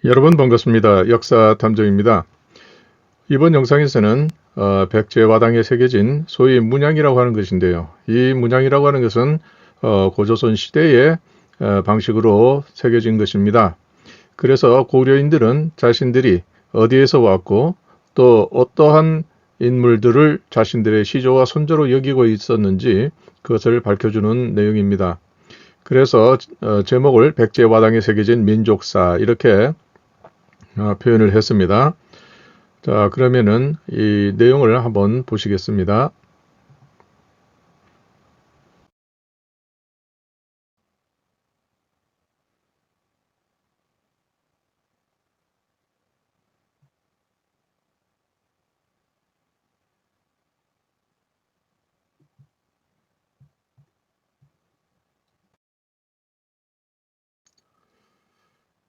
여러분 반갑습니다. 역사탐정입니다. 이번 영상에서는 백제화당에 새겨진 소위 문양이라고 하는 것인데요. 이 문양이라고 하는 것은 고조선 시대의 방식으로 새겨진 것입니다. 그래서 고려인들은 자신들이 어디에서 왔고 또 어떠한 인물들을 자신들의 시조와 손조로 여기고 있었는지 그것을 밝혀주는 내용입니다. 그래서 제목을 백제화당에 새겨진 민족사 이렇게 표현을 했습니다. 자, 그러면은 이 내용을 한번 보시겠습니다.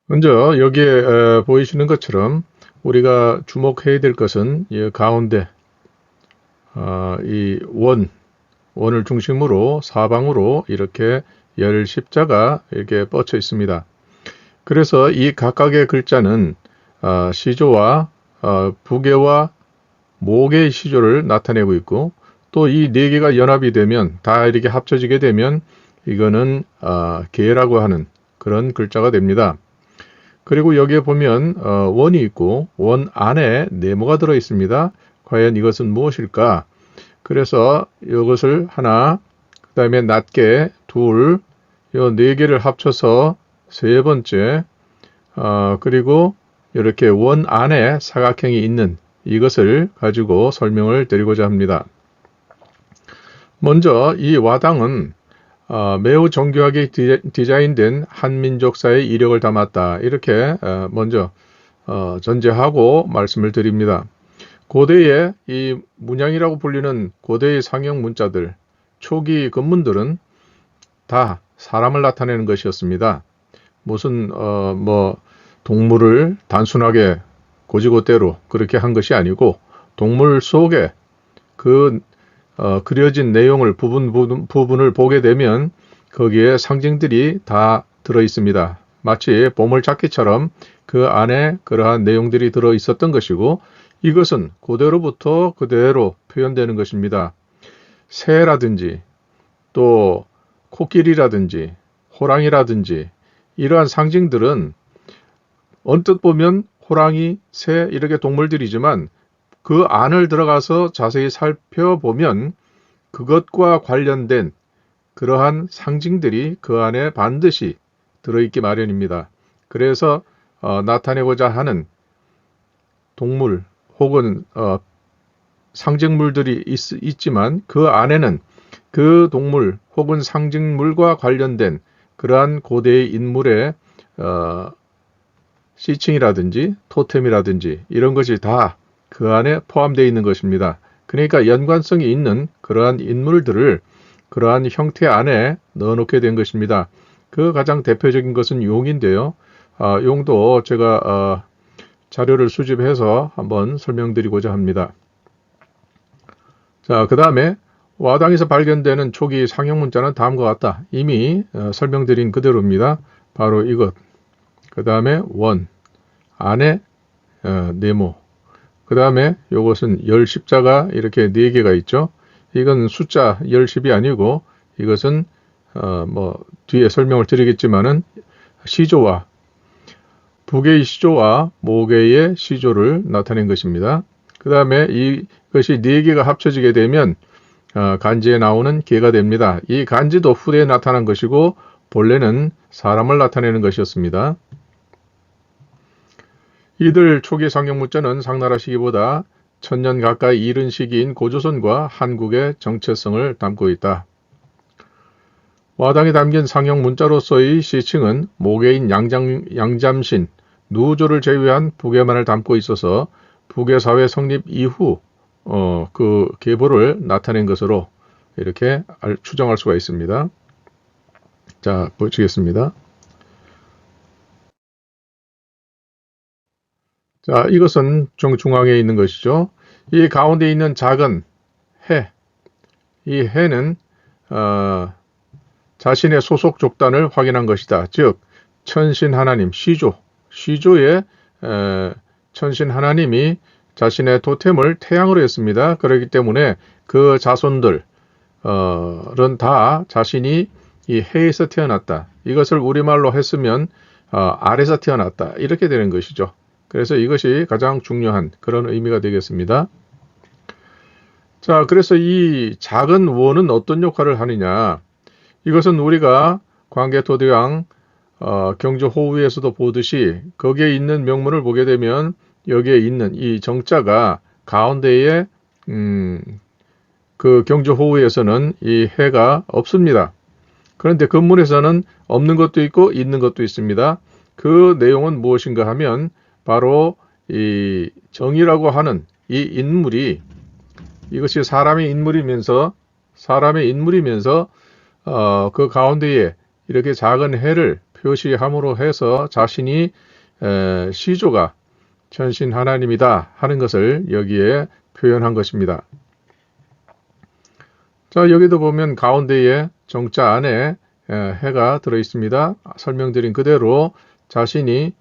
먼저 여기에 보이시는 것처럼 우리가 주목해야 될 것은 이 가운데 이 원을 중심으로 사방으로 이렇게 열 십자가 이렇게 뻗쳐 있습니다. 그래서 이 각각의 글자는 시조와 부계와 목의 시조를 나타내고 있고 또 이 네 개가 연합이 되면 다 이렇게 합쳐지게 되면 이거는 계라고 하는 그런 글자가 됩니다. 그리고 여기에 보면 원이 있고 원 안에 네모가 들어 있습니다. 과연 이것은 무엇일까? 그래서 이것을 하나, 그 다음에 낮게 둘, 요 네 개를 합쳐서 세 번째, 그리고 이렇게 원 안에 사각형이 있는 이것을 가지고 설명을 드리고자 합니다. 먼저 이 와당은 매우 정교하게 디자인된 한민족사의 이력을 담았다. 이렇게 먼저 전제하고 말씀을 드립니다. 고대의 이 문양이라고 불리는 고대의 상형 문자들, 초기 건문들은 다 사람을 나타내는 것이었습니다. 무슨 동물을 단순하게 고지고대로 그렇게 한 것이 아니고 동물 속에 그 그려진 내용을 부분을 보게 되면 거기에 상징들이 다 들어 있습니다. 마치 보물찾기처럼 그 안에 그러한 내용들이 들어 있었던 것이고 이것은 그대로부터 그대로 표현되는 것입니다. 새라든지 또 코끼리라든지 호랑이라든지 이러한 상징들은 언뜻 보면 호랑이, 새 이렇게 동물들이지만 그 안을 들어가서 자세히 살펴보면 그것과 관련된 그러한 상징들이 그 안에 반드시 들어있기 마련입니다. 그래서 나타내고자 하는 동물 혹은 상징물들이 있지만 그 안에는 그 동물 혹은 상징물과 관련된 그러한 고대의 인물의 시칭이라든지 토템이라든지 이런 것이 다 그 안에 포함되어 있는 것입니다. 그러니까 연관성이 있는 그러한 인물들을 그러한 형태 안에 넣어놓게 된 것입니다. 그 가장 대표적인 것은 용인데요. 용도 제가 자료를 수집해서 한번 설명드리고자 합니다. 자, 그 다음에 와당에서 발견되는 초기 상형 문자는 다음과 같다. 이미 설명드린 그대로입니다. 바로 이것. 그 다음에 원, 안에 네모. 그 다음에 이것은 열 십자가 이렇게 네 개가 있죠. 이건 숫자 열십이 아니고 이것은 뒤에 설명을 드리겠지만은 시조와 부계의 시조와 모계의 시조를 나타낸 것입니다. 그 다음에 이것이 네 개가 합쳐지게 되면 간지에 나오는 개가 됩니다. 이 간지도 후대에 나타난 것이고 본래는 사람을 나타내는 것이었습니다. 이들 초기 상형 문자는 상나라 시기보다 1000년 가까이 이른 시기인 고조선과 한국의 정체성을 담고 있다. 와당에 담긴 상형 문자로서의 시칭은 모계인 양잠신, 누조를 제외한 부계만을 담고 있어서 부계사회 성립 이후 그 계보를 나타낸 것으로 이렇게 추정할 수가 있습니다. 자, 보시겠습니다. 자, 이것은 정중앙에 있는 것이죠. 이 가운데 있는 작은 해, 이 해는 자신의 소속 족단을 확인한 것이다. 즉 천신 하나님, 시조의 천신 하나님이 자신의 토템을 태양으로 했습니다. 그렇기 때문에 그 자손들은 다 자신이 이 해에서 태어났다. 이것을 우리말로 했으면 아래에서 태어났다. 이렇게 되는 것이죠. 그래서 이것이 가장 중요한 그런 의미가 되겠습니다. 자, 그래서 이 작은 원은 어떤 역할을 하느냐. 이것은 우리가 광개토대왕 경주호우에서도 보듯이 거기에 있는 명문을 보게 되면 여기에 있는 이 정자가 가운데에 그 경주호우에서는 이 해가 없습니다. 그런데 근문에서는 없는 것도 있고 있는 것도 있습니다. 그 내용은 무엇인가 하면 바로 이 정이라고 하는 이 인물이 이것이 사람의 인물이면서 그 가운데에 이렇게 작은 해를 표시함으로 해서 자신이 시조가 천신 하나님이다 하는 것을 여기에 표현한 것입니다. 자, 여기도 보면 가운데에 정자 안에 해가 들어 있습니다. 설명드린 그대로 자신이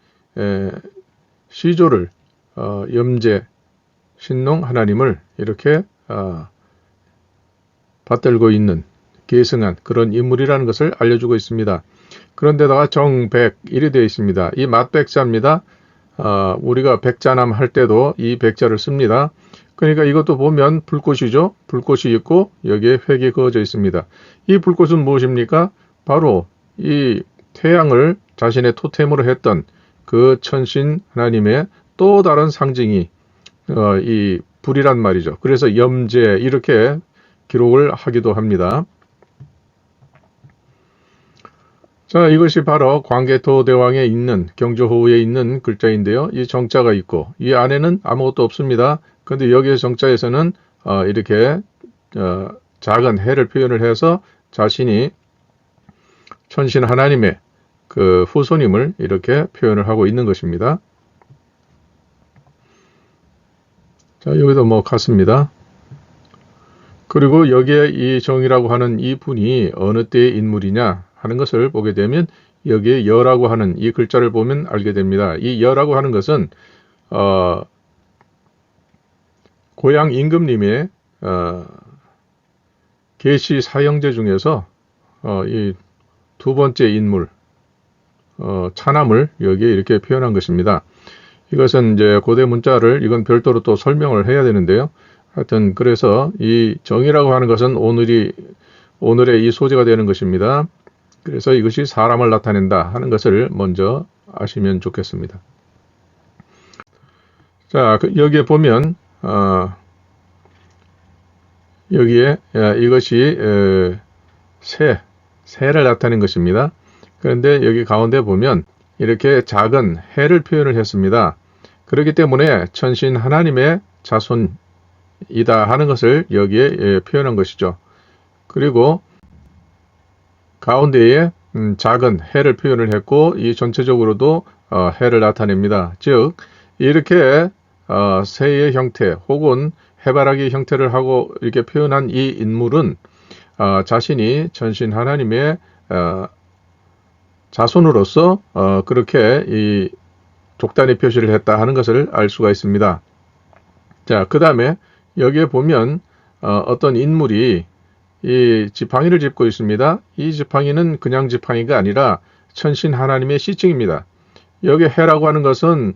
시조를 염제 신농 하나님을 이렇게 받들고 있는 계승한 그런 인물이라는 것을 알려주고 있습니다. 그런데다가 정백 이리 되어 있습니다. 이 맞백자입니다. 우리가 백자남 할 때도 이 백자를 씁니다. 그러니까 이것도 보면 불꽃이죠. 불꽃이 있고 여기에 획이 그어져 있습니다. 이 불꽃은 무엇입니까? 바로 이 태양을 자신의 토템으로 했던 그 천신 하나님의 또 다른 상징이 이 불이란 말이죠. 그래서 염제 이렇게 기록을 하기도 합니다. 자, 이것이 바로 광개토대왕에 있는 경주호우에 있는 글자인데요. 이 정자가 있고 이 안에는 아무것도 없습니다. 그런데 여기에 정자에서는 이렇게 작은 해를 표현을 해서 자신이 천신 하나님의 그 후손임을 이렇게 표현을 하고 있는 것입니다. 자, 여기도 뭐 같습니다. 그리고 여기에 이 정이라고 하는 이 분이 어느 때의 인물이냐 하는 것을 보게 되면 여기에 여라고 하는 이 글자를 보면 알게 됩니다. 이 여라고 하는 것은 고향 임금님의 계시 사형제 중에서 이 두 번째 인물 차남을 여기에 이렇게 표현한 것입니다. 이것은 이제 고대 문자를 이건 별도로 또 설명을 해야 되는데요. 하여튼 그래서 이 정이라고 하는 것은 오늘의 이 소재가 되는 것입니다. 그래서 이것이 사람을 나타낸다 하는 것을 먼저 아시면 좋겠습니다. 자, 여기에 보면 여기에 이것이 새를 나타낸 것입니다. 그런데 여기 가운데 보면 이렇게 작은 해를 표현을 했습니다. 그렇기 때문에 천신 하나님의 자손이다 하는 것을 여기에 표현한 것이죠. 그리고 가운데에 작은 해를 표현을 했고 이 전체적으로도 해를 나타냅니다. 즉 이렇게 새의 형태 혹은 해바라기 형태를 하고 이렇게 표현한 이 인물은 자신이 천신 하나님의 자손으로서 그렇게 이 족단의 표시를 했다 하는 것을 알 수가 있습니다. 자, 그 다음에 여기에 보면 어떤 인물이 이 지팡이를 짚고 있습니다. 이 지팡이는 그냥 지팡이가 아니라 천신 하나님의 시칭입니다. 여기 해라고 하는 것은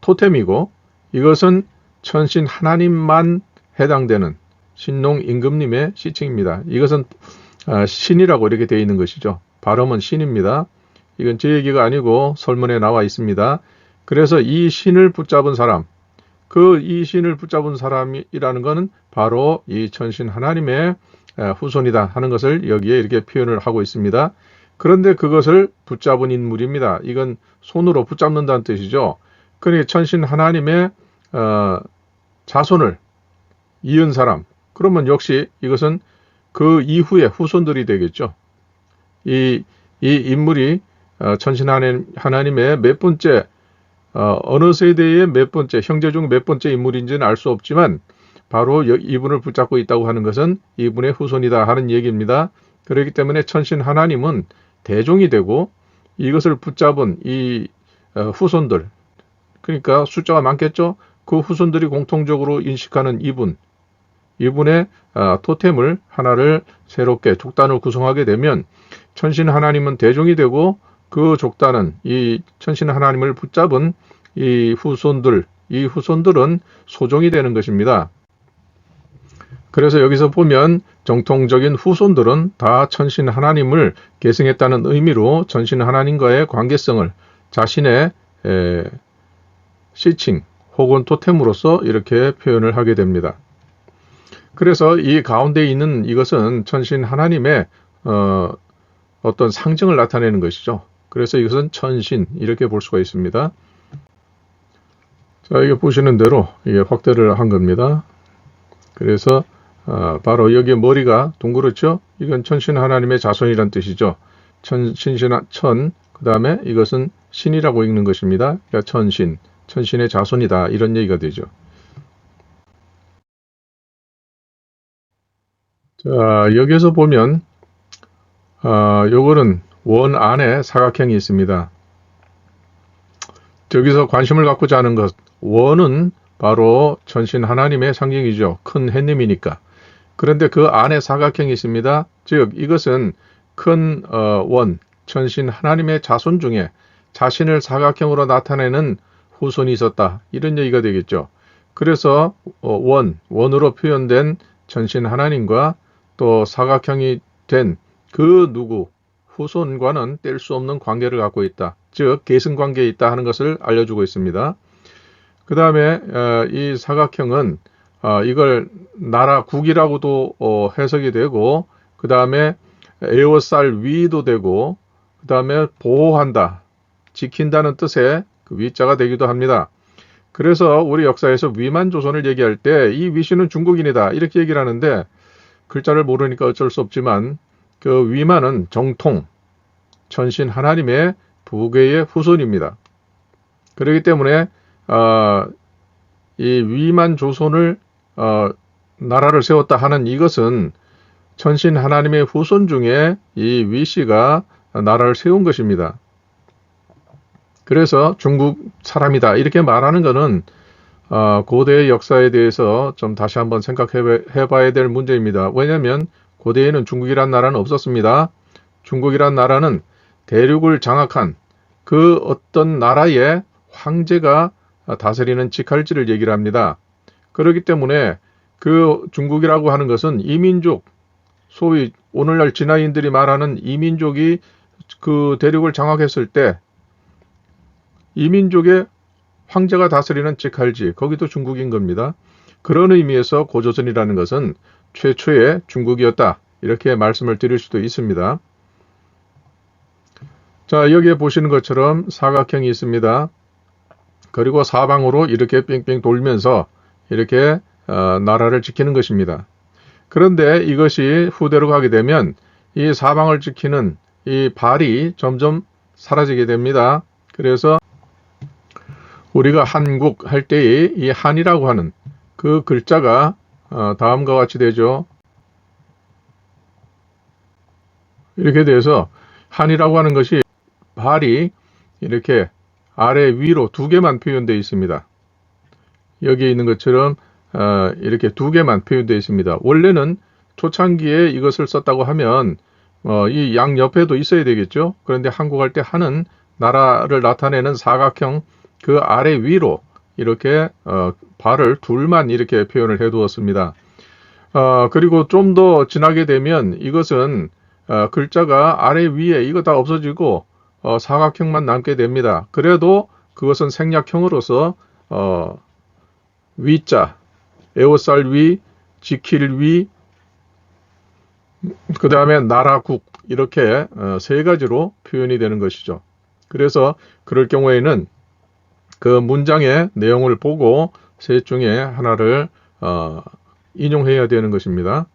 토템이고 이것은 천신 하나님만 해당되는 신농 임금님의 시칭입니다. 이것은 신이라고 이렇게 되어 있는 것이죠. 발음은 신입니다. 이건 제 얘기가 아니고 설문에 나와 있습니다. 그래서 이 신을 붙잡은 사람, 이 신을 붙잡은 사람이라는 것은 바로 이 천신 하나님의 후손이다 하는 것을 여기에 이렇게 표현을 하고 있습니다. 그런데 그것을 붙잡은 인물입니다. 이건 손으로 붙잡는다는 뜻이죠. 그러니 천신 하나님의 자손을 이은 사람, 그러면 역시 이것은 그 이후의 후손들이 되겠죠. 이 인물이 천신 하나님의 몇 번째 어느 세대의 몇 번째 형제 중 몇 번째 인물인지는 알 수 없지만 바로 이분을 붙잡고 있다고 하는 것은 이분의 후손이다 하는 얘기입니다. 그렇기 때문에 천신 하나님은 대종이 되고 이것을 붙잡은 이 후손들, 그러니까 숫자가 많겠죠? 그 후손들이 공통적으로 인식하는 이분의 토템을 하나를 새롭게 족단을 구성하게 되면 천신 하나님은 대종이 되고 그 족단은 이 천신 하나님을 붙잡은 이 후손들은 소종이 되는 것입니다. 그래서 여기서 보면 정통적인 후손들은 다 천신 하나님을 계승했다는 의미로 천신 하나님과의 관계성을 자신의 시칭 혹은 토템으로서 이렇게 표현을 하게 됩니다. 그래서 이 가운데 있는 이것은 천신 하나님의 어떤 상징을 나타내는 것이죠. 그래서 이것은 천신 이렇게 볼 수가 있습니다. 자, 이게 보시는 대로 이게 확대를 한 겁니다. 그래서 바로 여기 머리가 둥그렇죠? 이건 천신 하나님의 자손이란 뜻이죠. 그 다음에 이것은 신이라고 읽는 것입니다. 그러니까 천신의 자손이다 이런 얘기가 되죠. 자, 여기서 보면 요거는 원 안에 사각형이 있습니다. 저기서 관심을 갖고자 하는 것, 원은 바로 천신 하나님의 상징이죠. 큰 햇님이니까. 그런데 그 안에 사각형이 있습니다. 즉 이것은 큰 원, 천신 하나님의 자손 중에 자신을 사각형으로 나타내는 후손이 있었다. 이런 얘기가 되겠죠. 그래서 원으로 표현된 천신 하나님과 또 사각형이 된 그 후손과는 뗄 수 없는 관계를 갖고 있다. 즉 계승관계에 있다 하는 것을 알려주고 있습니다. 그 다음에 이 사각형은 이걸 나라국이라고도 해석이 되고 그 다음에 에워쌀 위도 되고 그 다음에 보호한다, 지킨다는 뜻의 그 위자가 되기도 합니다. 그래서 우리 역사에서 위만 조선을 얘기할 때 이 위씨는 중국인이다 이렇게 얘기를 하는데 글자를 모르니까 어쩔 수 없지만 그 위만은 정통, 천신 하나님의 부계의 후손입니다. 그렇기 때문에 이 위만 조선을 나라를 세웠다 하는 이것은 천신 하나님의 후손 중에 이 위씨가 나라를 세운 것입니다. 그래서 중국 사람이다 이렇게 말하는 것은 고대의 역사에 대해서 좀 다시 한번 생각해 봐야 될 문제입니다. 왜냐하면 고대에는 중국이란 나라는 없었습니다. 중국이란 나라는 대륙을 장악한 그 어떤 나라의 황제가 다스리는 직할지를 얘기를 합니다. 그렇기 때문에 그 중국이라고 하는 것은 이민족, 소위 오늘날 진화인들이 말하는 이민족이 그 대륙을 장악했을 때 이민족의 황제가 다스리는 직할지, 거기도 중국인 겁니다. 그런 의미에서 고조선이라는 것은 최초의 중국이었다. 이렇게 말씀을 드릴 수도 있습니다. 자, 여기에 보시는 것처럼 사각형이 있습니다. 그리고 사방으로 이렇게 뺑뺑 돌면서 이렇게 나라를 지키는 것입니다. 그런데 이것이 후대로 가게 되면 이 사방을 지키는 이 발이 점점 사라지게 됩니다. 그래서 우리가 한국 할 때의 이 한이라고 하는 그 글자가 다음과 같이 되죠. 이렇게 돼서 한이라고 하는 것이 발이 이렇게 아래 위로 두 개만 표현되어 있습니다. 여기에 있는 것처럼 이렇게 두 개만 표현되어 있습니다. 원래는 초창기에 이것을 썼다고 하면 이 양 옆에도 있어야 되겠죠. 그런데 한국 할 때 한은 나라를 나타내는 사각형 그 아래 위로 이렇게 발을 둘만 이렇게 표현을 해 두었습니다. 그리고 좀 더 지나게 되면 이것은 글자가 아래 위에 이거 다 없어지고 사각형만 남게 됩니다. 그래도 그것은 생략형으로서 위자, 에워쌀 위, 지킬 위, 그 다음에 나라국 이렇게 세 가지로 표현이 되는 것이죠. 그래서 그럴 경우에는 그 문장의 내용을 보고 셋 중에 하나를 인용해야 되는 것입니다.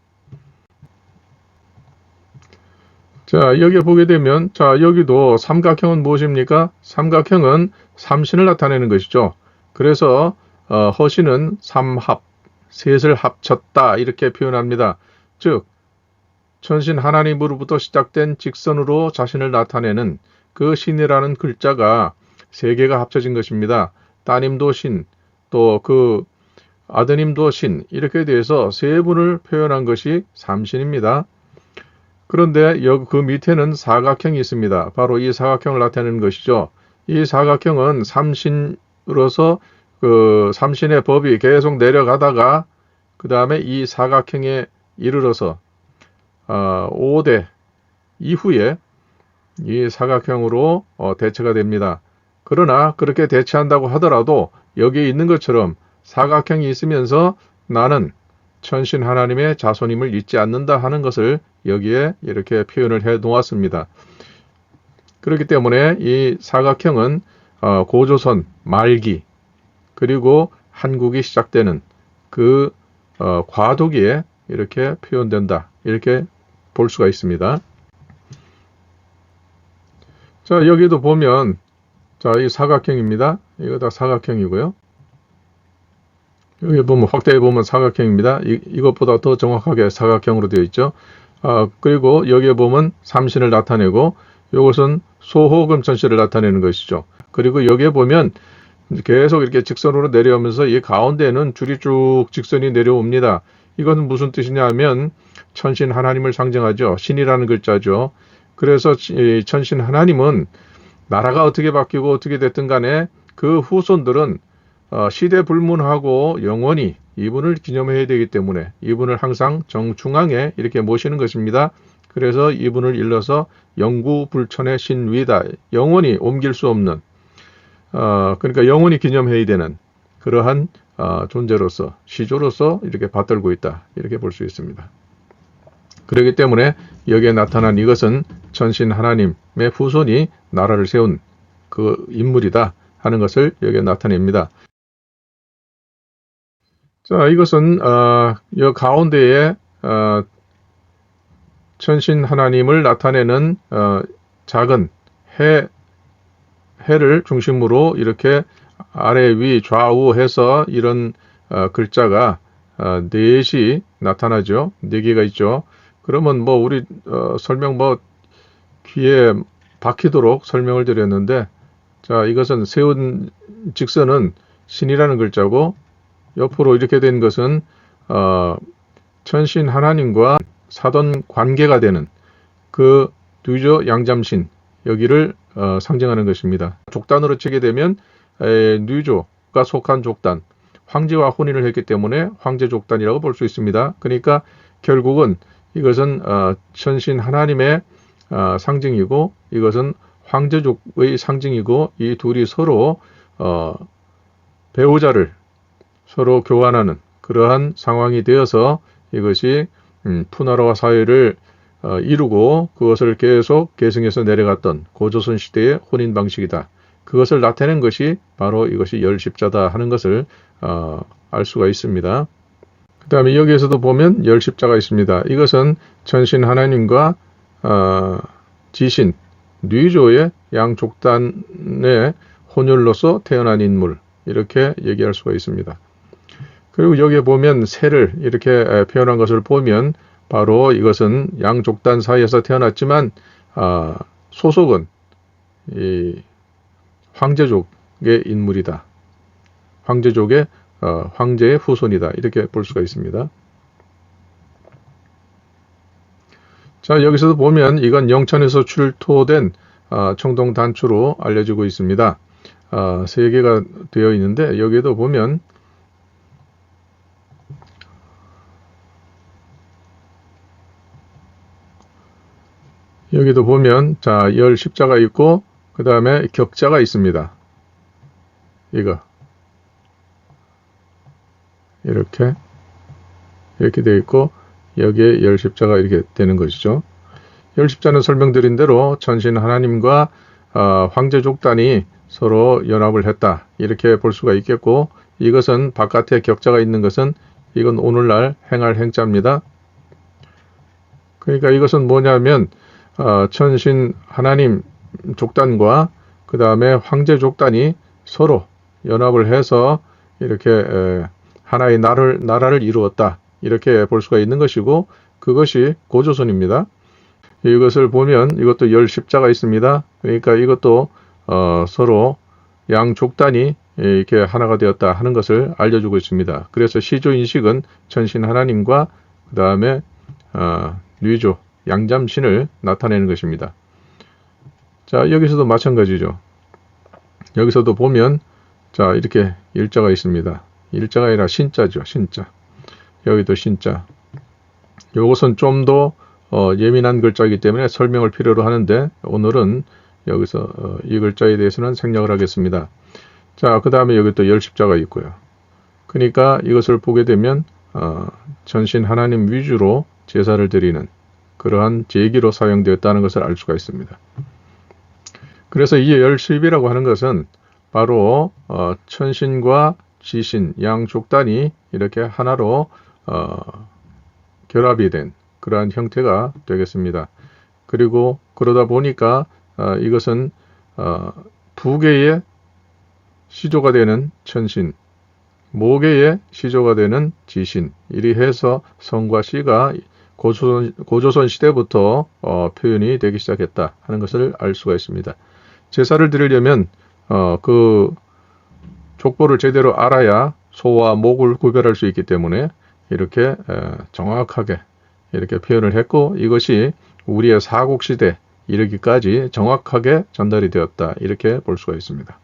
자, 여기 보게 되면 자, 여기도 삼각형은 무엇입니까? 삼각형은 삼신을 나타내는 것이죠. 그래서 허신은 삼합, 셋을 합쳤다 이렇게 표현합니다. 즉 천신 하나님으로부터 시작된 직선으로 자신을 나타내는 그 신이라는 글자가 세 개가 합쳐진 것입니다. 따님도 신, 또 그 아드님도 신, 이렇게 돼서 세 분을 표현한 것이 삼신입니다. 그런데 그 밑에는 사각형이 있습니다. 바로 이 사각형을 나타내는 것이죠. 이 사각형은 삼신으로서 그 삼신의 법이 계속 내려가다가 그 다음에 이 사각형에 이르러서 5대 이후에 이 사각형으로 대체가 됩니다. 그러나 그렇게 대체한다고 하더라도 여기에 있는 것처럼 사각형이 있으면서 나는 천신 하나님의 자손임을 잊지 않는다 하는 것을 여기에 이렇게 표현을 해 놓았습니다. 그렇기 때문에 이 사각형은 고조선 말기 그리고 한국이 시작되는 그 과도기에 이렇게 표현된다. 이렇게 볼 수가 있습니다. 자, 여기도 보면 자, 이 사각형입니다. 이거 다 사각형이고요. 여기 보면 확대해 보면 사각형입니다. 이것보다 더 정확하게 사각형으로 되어 있죠. 그리고 여기에 보면 삼신을 나타내고 이것은 소호금천신을 나타내는 것이죠. 그리고 여기에 보면 계속 이렇게 직선으로 내려오면서 이 가운데는 줄이 쭉 직선이 내려옵니다. 이것은 무슨 뜻이냐 하면 천신 하나님을 상징하죠. 신이라는 글자죠. 그래서 천신 하나님은 나라가 어떻게 바뀌고 어떻게 됐든 간에 그 후손들은 시대 불문하고 영원히 이분을 기념해야 되기 때문에 이분을 항상 정중앙에 이렇게 모시는 것입니다. 그래서 이분을 일러서 영구불천의 신위다. 영원히 옮길 수 없는 그러니까 영원히 기념해야 되는 그러한 존재로서 시조로서 이렇게 받들고 있다. 이렇게 볼 수 있습니다. 그렇기 때문에 여기에 나타난 이것은 천신 하나님의 후손이 나라를 세운 그 인물이다 하는 것을 여기에 나타냅니다. 자, 이것은 이 가운데에 천신 하나님을 나타내는 작은 해를 중심으로 이렇게 아래 위 좌우 해서 이런 글자가 넷이 나타나죠. 네 개가 있죠. 그러면 뭐 우리 설명 귀에 박히도록 설명을 드렸는데, 자, 이것은 세운 직선은 신이라는 글자고 옆으로 이렇게 된 것은 천신 하나님과 사돈 관계가 되는 그 뉘조 양잠신 여기를 상징하는 것입니다. 족단으로 치게 되면 뉘조가 속한 족단, 황제와 혼인을 했기 때문에 황제족단이라고 볼 수 있습니다. 그러니까 결국은 이것은 천신 하나님의 상징이고 이것은 황제족의 상징이고 이 둘이 서로 배우자를 서로 교환하는 그러한 상황이 되어서 이것이 푸나라와 사회를 이루고 그것을 계속 계승해서 내려갔던 고조선 시대의 혼인 방식이다. 그것을 나타낸 것이 바로 이것이 열십자다 하는 것을 알 수가 있습니다. 그 다음에 여기에서도 보면 열십자가 있습니다. 이것은 천신 하나님과 지신, 뉘조의 양족단의 혼혈로서 태어난 인물 이렇게 얘기할 수가 있습니다. 그리고 여기에 보면 새를 이렇게 표현한 것을 보면 바로 이것은 양족단 사이에서 태어났지만 소속은 이 황제족의 인물이다. 황제족의 황제의 후손이다. 이렇게 볼 수가 있습니다. 자, 여기서도 보면 이건 영천에서 출토된 청동단추로 알려지고 있습니다. 세 개가 되어 있는데 여기에도 보면 자, 열 십자가 있고 그 다음에 격자가 있습니다. 이거 이렇게 되어 있고 여기에 열 십자가 이렇게 되는 것이죠. 열 십자는 설명드린 대로 천신 하나님과 황제족단이 서로 연합을 했다. 이렇게 볼 수가 있겠고 이것은 바깥에 격자가 있는 것은 이건 오늘날 행할 행자입니다. 그러니까 이것은 뭐냐면 천신 하나님 족단과 그 다음에 황제 족단이 서로 연합을 해서 이렇게 하나의 나라를 이루었다. 이렇게 볼 수가 있는 것이고 그것이 고조선입니다. 이것을 보면 이것도 열 십자가 있습니다. 그러니까 이것도 서로 양족단이 이렇게 하나가 되었다 하는 것을 알려주고 있습니다. 그래서 시조인식은 천신 하나님과 그 다음에 뉘조 양잠신을 나타내는 것입니다. 자, 여기서도 마찬가지죠. 여기서도 보면 자, 이렇게 일자가 있습니다. 일자가 아니라 신자죠. 신자. 여기도 신자. 이것은 좀 더 예민한 글자이기 때문에 설명을 필요로 하는데 오늘은 여기서 이 글자에 대해서는 생략을 하겠습니다. 자, 그 다음에 여기 또 열십자가 있고요. 그러니까 이것을 보게 되면 전신 하나님 위주로 제사를 드리는 그러한 제기로 사용되었다는 것을 알 수가 있습니다. 그래서 이 열십이라고 하는 것은 바로 천신과 지신, 양족단이 이렇게 하나로 결합이 된 그러한 형태가 되겠습니다. 그리고 그러다 보니까 이것은 부계의 시조가 되는 천신, 모계의 시조가 되는 지신, 이리 해서 성과 시가 고조선 시대부터 표현이 되기 시작했다 하는 것을 알 수가 있습니다. 제사를 드리려면 그 족보를 제대로 알아야 소와 목을 구별할 수 있기 때문에 이렇게 정확하게 이렇게 표현을 했고 이것이 우리의 사국시대 이르기까지 정확하게 전달이 되었다 이렇게 볼 수가 있습니다.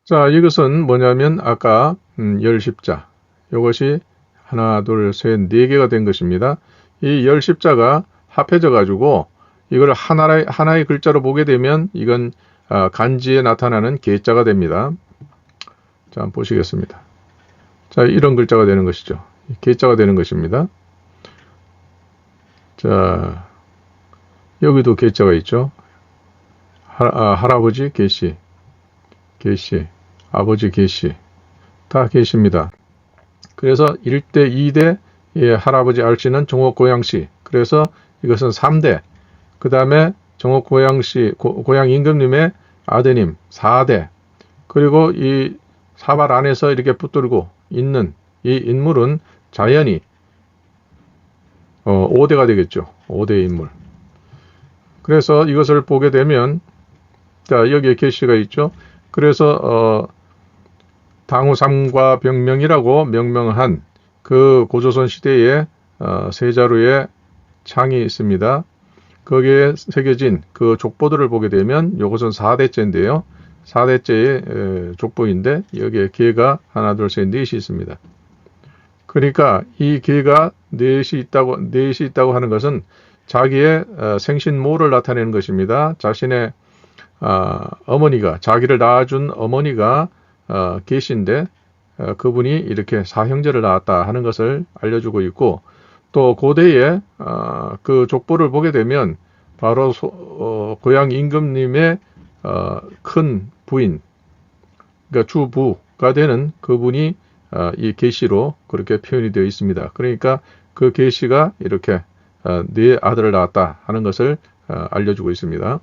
자, 이것은 뭐냐면 아까 열십자 이것이 하나, 둘, 셋, 네 개가 된 것입니다. 이 열십자가 합해져 가지고 이걸 하나의 글자로 보게 되면 이건 간지에 나타나는 개자가 됩니다. 자, 한번 보시겠습니다. 자, 이런 글자가 되는 것이죠. 개자가 되는 것입니다. 자, 여기도 개자가 있죠. 할아버지 개씨, 개씨, 아버지 개씨, 다 개씨입니다. 그래서 1대, 2대 할아버지 알씨는 종옥고양씨. 그래서 이것은 3대. 그 다음에 종옥고양씨, 고양 임금님의 아드님 4대. 그리고 이 사발 안에서 이렇게 붙들고 있는 이 인물은 자연히 5대가 되겠죠. 5대의 인물. 그래서 이것을 보게 되면 자, 여기에 계시가 있죠. 그래서 당우삼과 병명이라고 명명한 그 고조선 시대의 세자루의 창이 있습니다. 거기에 새겨진 그 족보들을 보게 되면 이것은 4대째인데요. 4대째의 족보인데 여기에 개가 하나, 둘, 셋, 넷이 있습니다. 그러니까 이 개가 넷이 있다고 하는 것은 자기의 생신모를 나타내는 것입니다. 자신의 어머니가 자기를 낳아준 어머니가 계신데 그분이 이렇게 사형제를 낳았다 하는 것을 알려주고 있고 또 고대에 그 족보를 보게 되면 바로 고양 임금님의 큰 부인, 그러니까 주부가 되는 그분이 이 계시로 그렇게 표현이 되어 있습니다. 그러니까 그 계시가 이렇게 네 아들을 낳았다 하는 것을 알려주고 있습니다.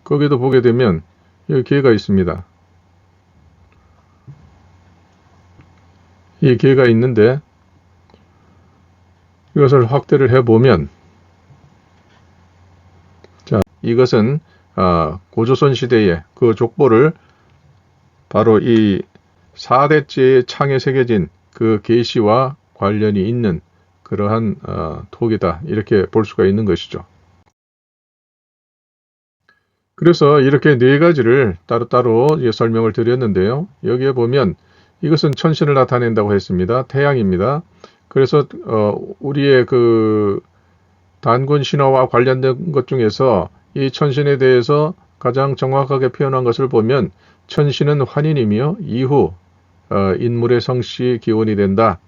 거기도 보게 되면 여기 개가 있습니다. 이 개가 있는데 이것을 확대를 해보면 자, 이것은 고조선 시대의 그 족보를 바로 이 4대째의 창에 새겨진 그 계시와 관련이 있는 그러한 톡이다 이렇게 볼 수가 있는 것이죠. 그래서 이렇게 네 가지를 따로따로 설명을 드렸는데요. 여기에 보면 이것은 천신을 나타낸다고 했습니다. 태양입니다. 그래서 우리의 그 단군 신화와 관련된 것 중에서 이 천신에 대해서 가장 정확하게 표현한 것을 보면 천신은 환인이며 이후 인물의 성씨 기원이 된다.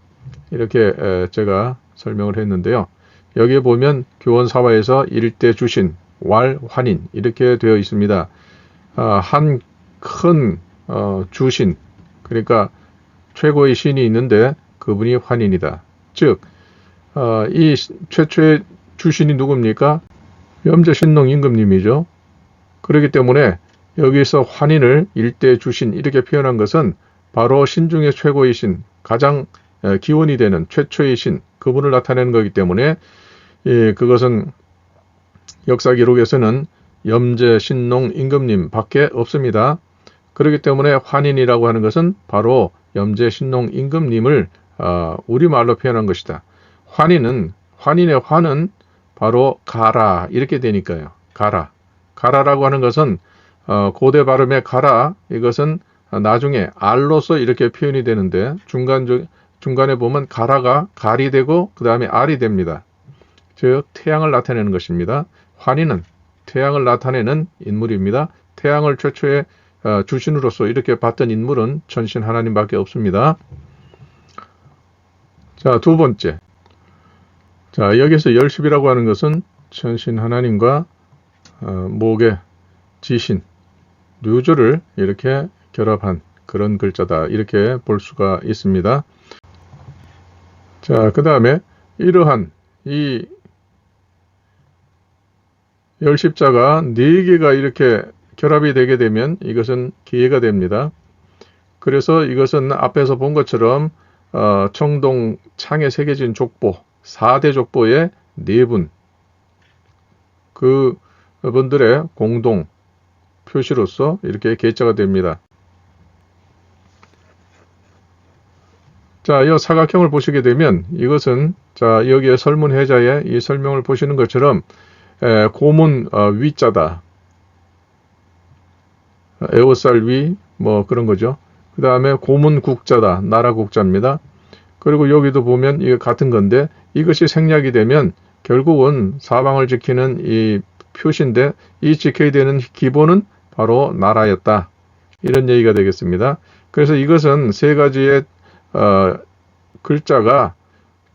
이렇게 제가 설명을 했는데요. 여기에 보면 교원사화에서 일대 주신, 왈, 환인 이렇게 되어 있습니다. 한 큰 주신, 그러니까 최고의 신이 있는데 그분이 환인이다. 즉, 이 최초의 주신이 누굽니까? 염제신농 임금님이죠. 그렇기 때문에 여기서 환인을 일대 주신 이렇게 표현한 것은 바로 신 중에 최고의 신, 가장 기원이 되는 최초의 신, 그분을 나타내는 거기 때문에 예, 그것은 역사 기록에서는 염제, 신농, 임금님 밖에 없습니다. 그렇기 때문에 환인이라고 하는 것은 바로 염제, 신농, 임금님을 우리말로 표현한 것이다. 환인의 환은 바로 가라 이렇게 되니까요. 가라. 가라라고 하는 것은 고대 발음의 가라 이것은 나중에 알로서 이렇게 표현이 되는데 중간에 보면 가라가 갈이 되고 그 다음에 알이 됩니다. 즉 태양을 나타내는 것입니다. 환희는 태양을 나타내는 인물입니다. 태양을 최초의 주신으로서 이렇게 봤던 인물은 천신 하나님밖에 없습니다. 자, 두 번째. 자, 여기서 열십이라고 하는 것은 천신 하나님과 목의 지신, 류조를 이렇게 결합한 그런 글자다. 이렇게 볼 수가 있습니다. 자, 그 다음에 이러한 이 열십자가 4개가 이렇게 결합이 되게 되면 이것은 기회가 됩니다. 그래서 이것은 앞에서 본 것처럼 청동 창에 새겨진 족보, 4대 족보의 4분, 그분들의 공동 표시로서 이렇게 계자가 됩니다. 자, 이 사각형을 보시게 되면 이것은 자 여기에 설문해자의 이 설명을 보시는 것처럼 고문 위자다. 에워쌀 위, 뭐 그런 거죠. 그 다음에 고문 국자다. 나라 국자입니다. 그리고 여기도 보면 이거 같은 건데 이것이 생략이 되면 결국은 사방을 지키는 이 표시인데 이 지켜야 되는 기본은 바로 나라였다. 이런 얘기가 되겠습니다. 그래서 이것은 세 가지의 글자가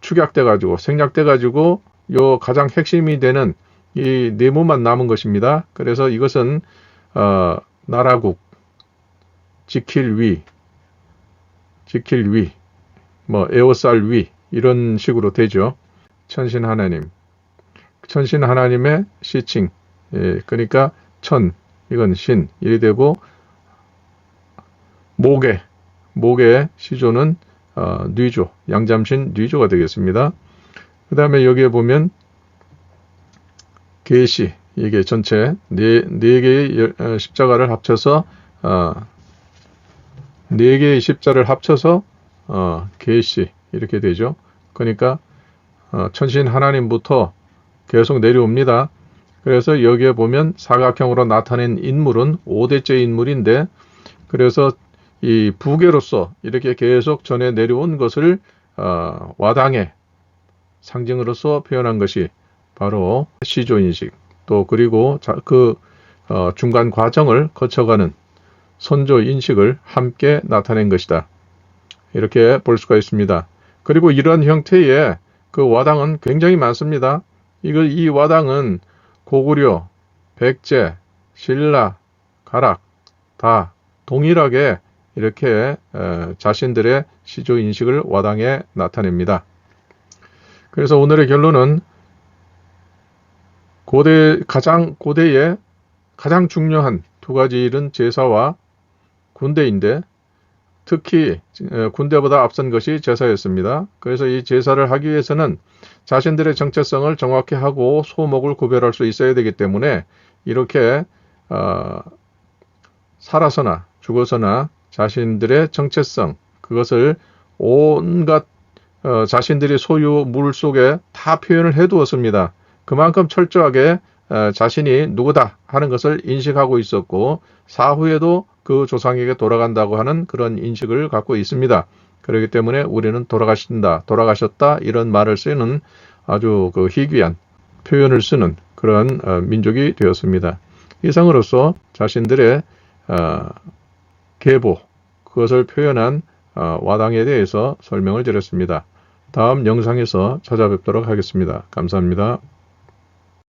축약돼 가지고 생략돼 가지고 요 가장 핵심이 되는 이 네모만 남은 것입니다. 그래서 이것은 나라국, 지킬 위, 뭐 에워쌀 위 이런 식으로 되죠. 천신 하나님의 시칭, 예, 그러니까 천 이건 신 이리 되고 목의 시조는 뉘조, 양잠신 뉘조가 되겠습니다. 그 다음에 여기에 보면 계시, 이게 전체 네 개의 십자가를 합쳐서 네 개의 십자를 합쳐서 계시 이렇게 되죠. 그러니까 천신 하나님부터 계속 내려옵니다. 그래서 여기에 보면 사각형으로 나타낸 인물은 5대째 인물인데 그래서 이 부계로서 이렇게 계속 전해 내려온 것을 와당의 상징으로서 표현한 것이 바로 시조인식 또 그리고 그 중간 과정을 거쳐가는 선조인식을 함께 나타낸 것이다. 이렇게 볼 수가 있습니다. 그리고 이러한 형태의 그 와당은 굉장히 많습니다. 이 와당은 고구려, 백제, 신라, 가락 다 동일하게 이렇게 자신들의 시조인식을 와당에 나타냅니다. 그래서 오늘의 결론은 고대의 가장 중요한 두 가지 일은 제사와 군대인데 특히 군대보다 앞선 것이 제사였습니다. 그래서 이 제사를 하기 위해서는 자신들의 정체성을 정확히 하고 소목을 구별할 수 있어야 되기 때문에 이렇게 살아서나 죽어서나 자신들의 정체성 그것을 온갖 자신들이 소유 물 속에 다 표현을 해두었습니다. 그만큼 철저하게 자신이 누구다 하는 것을 인식하고 있었고 사후에도 그 조상에게 돌아간다고 하는 그런 인식을 갖고 있습니다. 그렇기 때문에 우리는 돌아가셨다 이런 말을 쓰는 아주 그 희귀한 표현을 쓰는 그런 민족이 되었습니다. 이상으로서 자신들의 계보 그것을 표현한 와당에 대해서 설명을 드렸습니다. 다음 영상에서 찾아뵙도록 하겠습니다. 감사합니다.